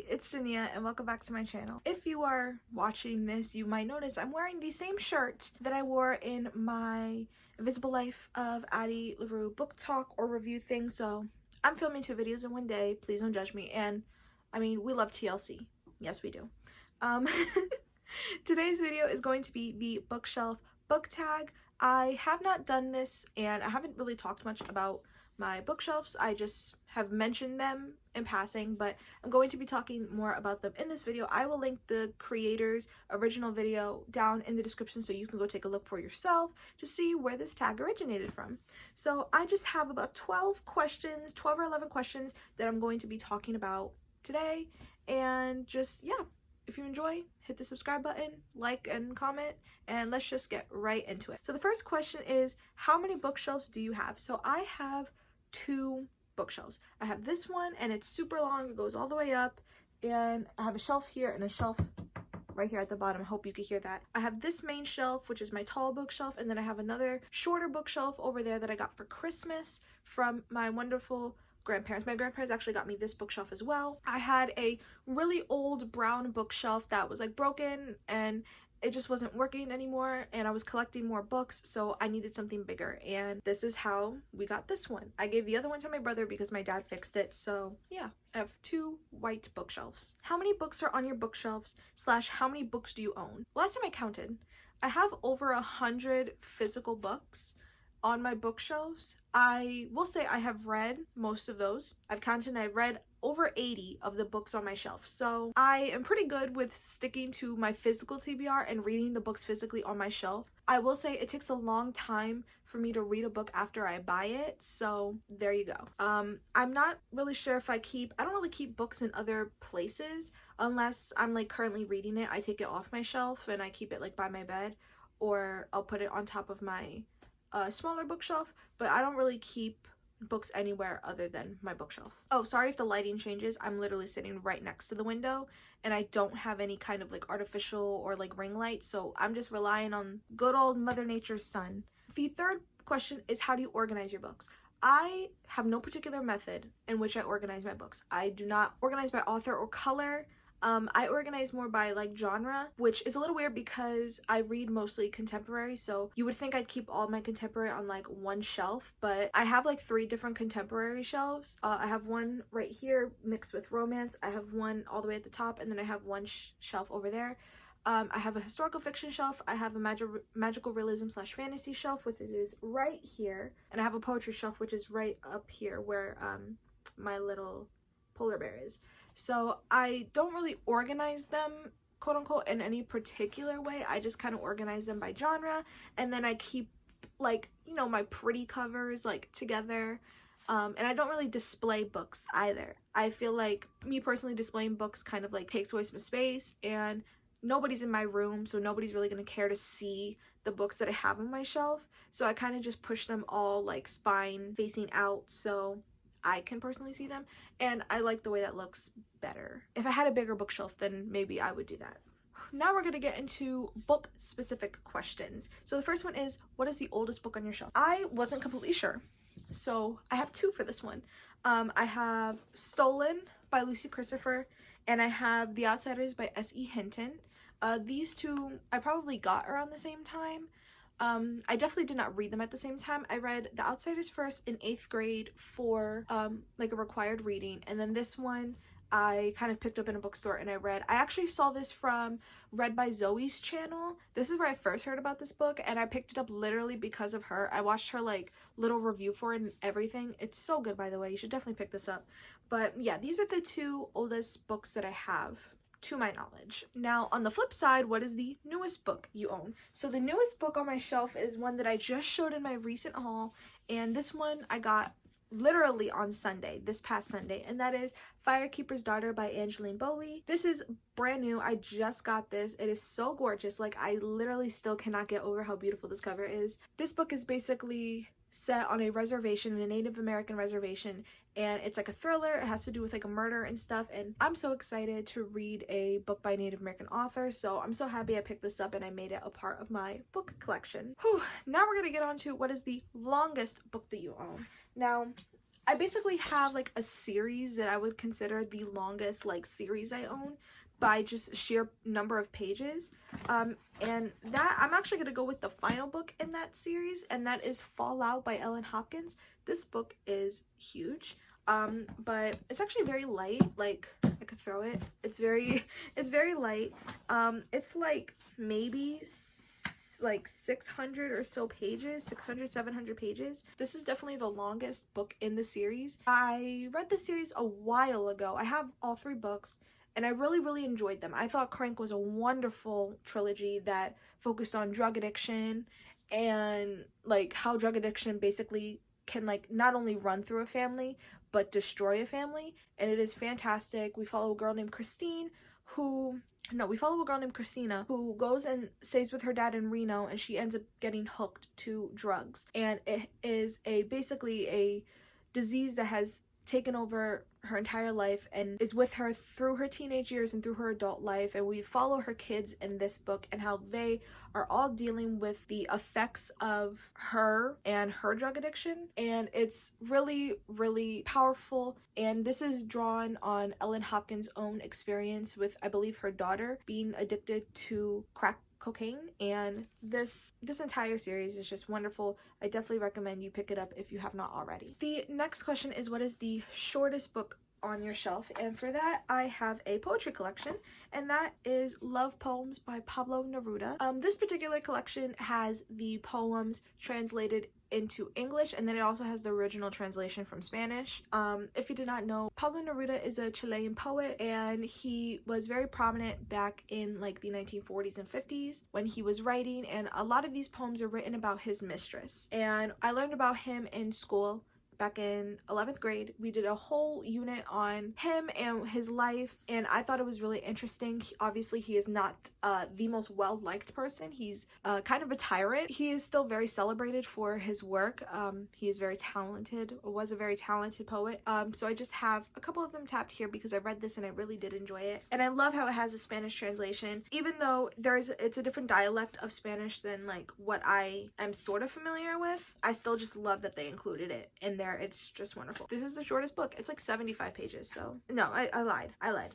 it's Jania and welcome back to my channel. If you are watching this, you might notice I'm wearing the same shirt that I wore in my Invisible Life of Addie LaRue book talk or review thing. So I'm filming 2 videos in one day. Please don't judge me. And I mean, we love TLC. Yes, we do. Today's video is going to be the bookshelf book tag. I have not done this and I haven't really talked much about my bookshelves. I just have mentioned them in passing, but I'm going to be talking more about them in this video. I will link the creator's original video down in the description so you can go take a look for yourself to see where this tag originated from. So I just have about 12 or 11 questions that I'm going to be talking about today. And just, yeah, if you enjoy, hit the subscribe button, like and comment, and let's just get right into it. So the first question is, how many bookshelves do you have? So I have 2 bookshelves. I have this one and it's super long, it goes all the way up, and I have a shelf here and a shelf right here at the bottom. I hope you can hear that. I have this main shelf, which is my tall bookshelf, and then I have another shorter bookshelf over there that I got for Christmas from my wonderful grandparents. My grandparents actually got me this bookshelf as well. I had a really old brown bookshelf that was like broken and it just wasn't working anymore, and I was collecting more books, so I needed something bigger, and this is how we got this one. I gave the other one to my brother because my dad fixed it. So yeah, I have 2 white bookshelves. How many books are on your bookshelves / how many books do you own? Last time I counted, I have over 100 physical books on my bookshelves. I will say I have read most of those. I've counted and I've read over 80 of the books on my shelf. So I am pretty good with sticking to my physical TBR and reading the books physically on my shelf. I will say it takes a long time for me to read a book after I buy it. So there you go. I'm not really sure if I don't really keep books in other places unless I'm like currently reading it. I take it off my shelf and I keep it like by my bed, or I'll put it on top of my smaller bookshelf, but I don't really keep books anywhere other than my bookshelf. Oh, sorry if the lighting changes. I'm literally sitting right next to the window and I don't have any kind of like artificial or like ring light, so I'm just relying on good old Mother Nature's sun. The third question is, how do you organize your books? I have no particular method in which I organize my books. I do not organize by author or color. I organize more by like genre, which is a little weird because I read mostly contemporary, so you would think I'd keep all my contemporary on like one shelf, but I have like 3 different contemporary shelves. I have one right here mixed with romance, I have one all the way at the top, and then I have one shelf over there. I have a historical fiction shelf, I have a magical realism / fantasy shelf, which is right here, and I have a poetry shelf which is right up here where my little polar bear is. So I don't really organize them, quote unquote, in any particular way. I just kind of organize them by genre, and then I keep like, you know, my pretty covers like together. And I don't really display books either. I feel like me personally displaying books kind of like takes away some space, and nobody's in my room, so nobody's really gonna care to see the books that I have on my shelf. So I kind of just push them all like spine facing out so I can personally see them, and I like the way that looks better. If I had a bigger bookshelf, then maybe I would do that. Now we're gonna get into book specific questions. So the first one is, what is the oldest book on your shelf? I wasn't completely sure, so I have 2 for this one. I have Stolen by Lucy Christopher, and I have The Outsiders by S.E. Hinton. These 2 I probably got around the same time. I definitely did not read them at the same time. I read The Outsiders first in 8th grade for like a required reading, and then this one I kind of picked up in a bookstore and I read. I actually saw this from Read by Zoe's channel. This is where I first heard about this book, and I picked it up literally because of her. I watched her like little review for it and everything. It's so good, by the way. You should definitely pick this up. But yeah, these are the 2 oldest books that I have, to my knowledge. Now on the flip side, what is the newest book you own? So the newest book on my shelf is one that I just showed in my recent haul, and this one I got literally on Sunday, this past Sunday, and that is Firekeeper's Daughter by Angeline Bowley. This is brand new. I just got this. It is so gorgeous. Like, I literally still cannot get over how beautiful this cover is. This book is basically set on a reservation, a Native American reservation, and it's like a thriller. It has to do with like a murder and stuff, and I'm so excited to read a book by a Native American author, so I'm so happy I picked this up and I made it a part of my book collection. Whew. Now we're gonna get on to what is the longest book that you own. Now I basically have like a series that I would consider the longest like series I own by just sheer number of pages. And that I'm actually going to go with the final book in that series, and that is Fallout by Ellen Hopkins. This book is huge. But it's actually very light. Like, I could throw it. It's very light. It's like maybe like 600 or so pages, 600, 700 pages. This is definitely the longest book in the series. I read the series a while ago. I have all 3 books, and I really enjoyed them. I thought Crank was a wonderful trilogy that focused on drug addiction and like how drug addiction basically can like not only run through a family but destroy a family. And it is fantastic. We follow a girl named Christina who goes and stays with her dad in Reno, and she ends up getting hooked to drugs. And it is basically a disease that has taken over her entire life and is with her through her teenage years and through her adult life. And we follow her kids in this book and how they are all dealing with the effects of her and her drug addiction. And it's really powerful. And this is drawn on Ellen Hopkins' own experience with, I believe, her daughter being addicted to crack cocaine. And this entire series is just wonderful. I definitely recommend you pick it up if you have not already. The next question is, what is the shortest book on your shelf? And for that, I have a poetry collection, and that is Love Poems by Pablo Neruda. This particular collection has the poems translated into English, and then it also has the original translation from Spanish. If you did not know, Pablo Neruda is a Chilean poet, and he was very prominent back in like the 1940s and 50s when he was writing, and a lot of these poems are written about his mistress. And I learned about him in school. Back in 11th grade, we did a whole unit on him and his life, and I thought it was really interesting. Obviously, he is not the most well-liked person. He's kind of a tyrant. He is still very celebrated for his work. He is very talented, or was a very talented poet. So I just have a couple of them tapped here because I read this and I really did enjoy it. And I love how it has a Spanish translation, even though it's a different dialect of Spanish than like what I am sort of familiar with. I still just love that they included it in there. It's just wonderful. This is the shortest book. It's like 75 pages, so no, I lied.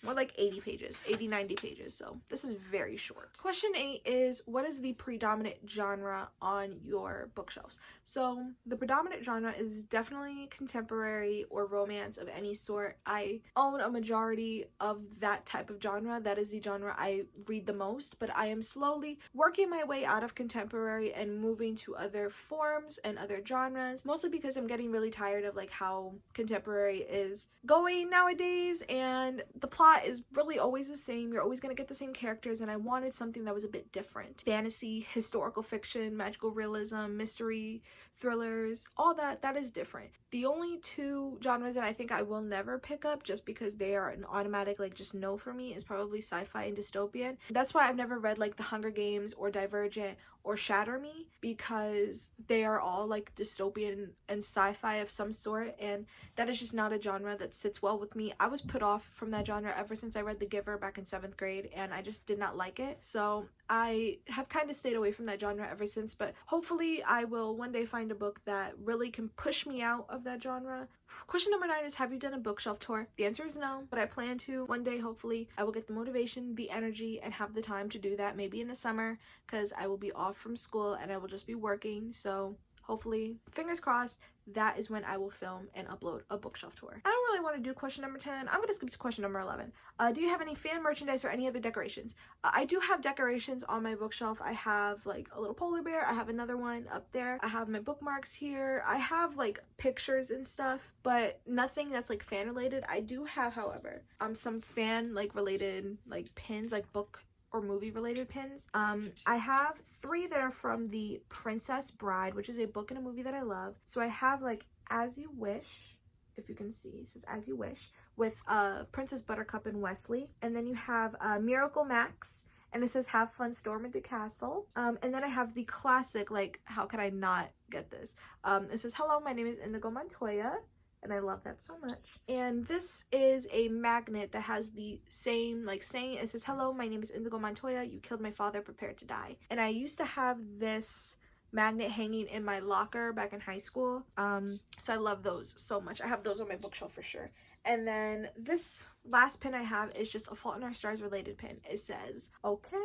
More like 80 pages, 90 pages, so this is very short. Question 8 is, what is the predominant genre on your bookshelves? So the predominant genre is definitely contemporary or romance of any sort. I own a majority of that type of genre. That is the genre I read the most, but I am slowly working my way out of contemporary and moving to other forms and other genres, mostly because I'm getting really tired of like how contemporary is going nowadays, and the plot is really always the same. You're always gonna get the same characters, and I wanted something that was a bit different. Fantasy, historical fiction, magical realism, mystery, thrillers, all that is different. The only 2 genres that I think I will never pick up just because they are an automatic like just no for me is probably sci-fi and dystopian. That's why I've never read like The Hunger Games or Divergent or Shatter Me, because they are all like dystopian and sci-fi of some sort, and that is just not a genre that sits well with me. I was put off from that genre ever since I read The Giver back in 7th grade, and I just did not like it. So I have kind of stayed away from that genre ever since, but hopefully I will one day find a book that really can push me out of that genre. Question number 9 is, have you done a bookshelf tour? The answer is no, but I plan to. One day, hopefully, I will get the motivation, the energy, and have the time to do that, maybe in the summer, because I will be off from school and I will just be working. So hopefully, fingers crossed, that is when I will film and upload a bookshelf tour. I don't really want to do question number 10. I'm going to skip to question number 11. Do you have any fan merchandise or any other decorations? I do have decorations on my bookshelf. I have like a little polar bear. I have another one up there. I have my bookmarks here. I have like pictures and stuff, but nothing that's like fan related. I do have, however, some fan like related like pins, like book or movie related pins. I have 3 that are from The Princess Bride, which is a book and a movie that I love. So I have like As You Wish, if you can see, it says As You Wish, with Princess Buttercup and Wesley. And then you have Miracle Max, and it says Have Fun Storm into Castle. And then I have the classic, like, how could I not get this? It says, Hello, my name is Indigo Montoya. And I love that so much. And this is a magnet that has the same like saying. It says, Hello, my name is Indigo Montoya. You killed my father, prepare to die. And I used to have this magnet hanging in my locker back in high school. So I love those so much. I have those on my bookshelf for sure. And then this last pin I have is just a Fault in Our Stars related pin. It says, okay,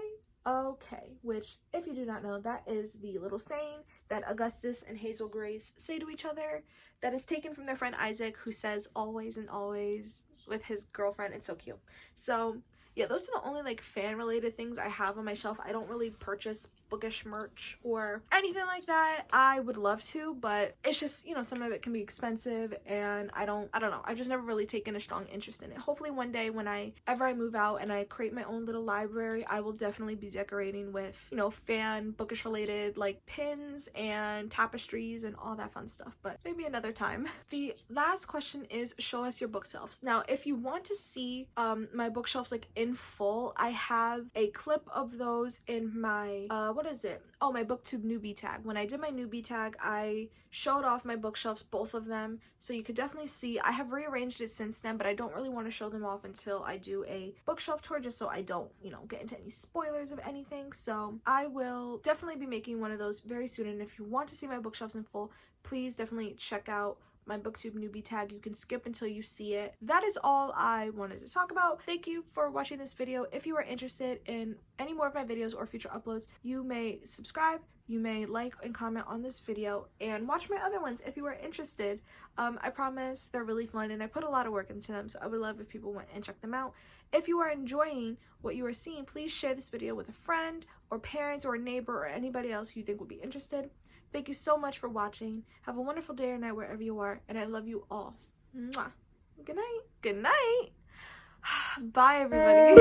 which, if you do not know, that is the little saying that Augustus and Hazel Grace say to each other, that is taken from their friend Isaac, who says always and always with his girlfriend. It's so cute. So yeah, those are the only like fan related things I have on my shelf. I don't really purchase bookish merch or anything like that. I would love to, but it's just, you know, some of it can be expensive, and I don't know, I just never really taken a strong interest in it. Hopefully one day when I move out and I create my own little library, I will definitely be decorating with, you know, fan bookish related like pins and tapestries and all that fun stuff, but maybe another time. The last question is, show us your bookshelves. Now if you want to see my bookshelves like in full, I have a clip of those in my what is it? Oh, my booktube newbie tag. When I did my newbie tag, I showed off my bookshelves, both of them, so you could definitely see. I have rearranged it since then, but I don't really want to show them off until I do a bookshelf tour, just so I don't, you know, get into any spoilers of anything. So I will definitely be making one of those very soon, and if you want to see my bookshelves in full, please definitely check out my booktube newbie tag. You can skip until you see it. That is all I wanted to talk about. Thank you for watching this video. If you are interested in any more of my videos or future uploads, you may subscribe, you may like and comment on this video, and watch my other ones if you are interested. I promise they're really fun, and I put a lot of work into them, so I would love if people went and check them out. If you are enjoying what you are seeing, please share this video with a friend or parents or a neighbor or anybody else who you think would be interested. Thank you so much for watching. Have a wonderful day or night wherever you are, and I love you all. Mwah. Good night. Good night. Bye, everybody.